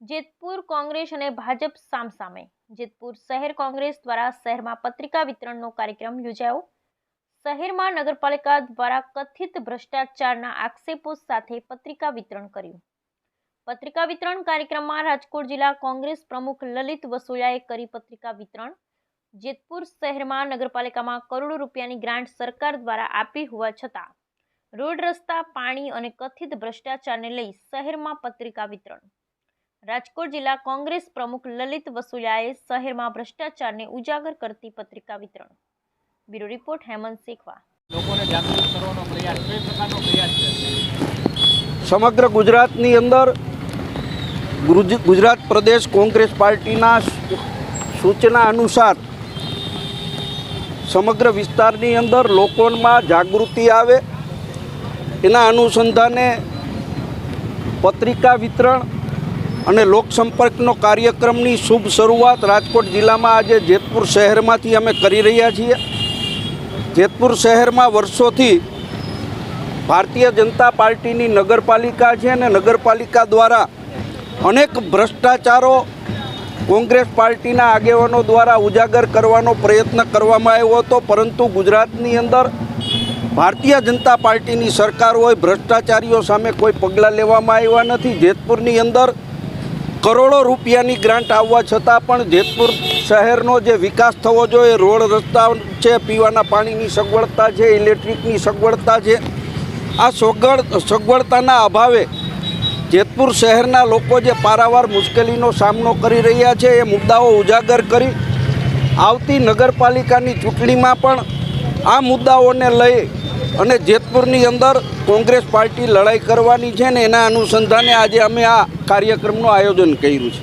જેતપુર કોંગ્રેસ અને ભાજપ સામસામે। જેતપુર શહેર કોંગ્રેસ દ્વારા શહેરમાં પત્રિકા વિતરણનો કાર્યક્રમ યોજાયો। શહેરમાં નગરપાલિકા દ્વારા કથિત ભ્રષ્ટાચારના આક્ષેપો સાથે પત્રિકા વિતરણ કર્યું। પત્રિકા વિતરણ કાર્યક્રમમાં રાજકોટ જિલ્લા કોંગ્રેસ પ્રમુખ લલિત વસોયાએ કરી પત્રિકા વિતરણ। જેતપુર શહેરમાં નગરપાલિકામાં કરોડો રૂપિયાની ગ્રાન્ટ સરકાર દ્વારા આપી હોવા છતાં રોડ રસ્તા પાણી અને કથિત ભ્રષ્ટાચારને લઈ શહેરમાં પત્રિકા વિતરણ। રાજકોટ જિલ્લા કોંગ્રેસ પ્રમુખ લલિત વસોયાએ શહેરમાં ભ્રષ્ટાચારને ઉજાગર કરતી પત્રિકા વિતરણ। Bureau report Hemant Shekhwa. લોકોને જાગૃત કરવાનો પ્રયાસ કઈ પ્રકારનો પ્રયાસ છે? સમગ્ર ગુજરાતની અંદર ગુજરાત પ્રદેશ કોંગ્રેસ પાર્ટીના સૂચના અનુસાર સમગ્ર વિસ્તારની અંદર લોકોમાં જાગૃતિ આવે એના અનુસંધાને પત્રિકા વિતરણ અને લોકસંપર્કનો કાર્યક્રમની શુભ શરૂઆત રાજકોટ જિલ્લામાં આજે જેતપુર શહેરમાંથી અમે કરી રહ્યા છીએ। જેતપુર શહેરમાં વર્ષોથી ભારતીય જનતા પાર્ટીની નગરપાલિકા છે અને નગરપાલિકા દ્વારા અનેક ભ્રષ્ટાચારો કોંગ્રેસ પાર્ટીના આગેવાનો દ્વારા ઉજાગર કરવાનો પ્રયત્ન કરવામાં આવ્યો હતો, પરંતુ ગુજરાતની અંદર ભારતીય જનતા પાર્ટીની સરકાર હોય, ભ્રષ્ટાચારીઓ સામે કોઈ પગલાં લેવામાં આવ્યા નથી। જેતપુરની અંદર કરોડો રૂપિયાની ગ્રાન્ટ આવવા છતાં પણ જેતપુર શહેરનો જે વિકાસ થવો જોઈએ, રોડ રસ્તા છે, પીવાના પાણીની સગવડતા છે, ઇલેક્ટ્રિકની સગવડતા છે, આ સગવડતાના અભાવે જેતપુર શહેરના લોકો જે પારાવાર મુશ્કેલીનો સામનો કરી રહ્યા છે એ મુદ્દાઓ ઉજાગર કરી આવતી નગરપાલિકાની ચૂંટણીમાં પણ આ મુદ્દાઓને લઈ અને જેતપુરની અંદર કોંગ્રેસ પાર્ટી લડાઈ કરવાની છે ને એના અનુસંધાને આજે અમે આ કાર્યક્રમનું આયોજન કર્યું છે।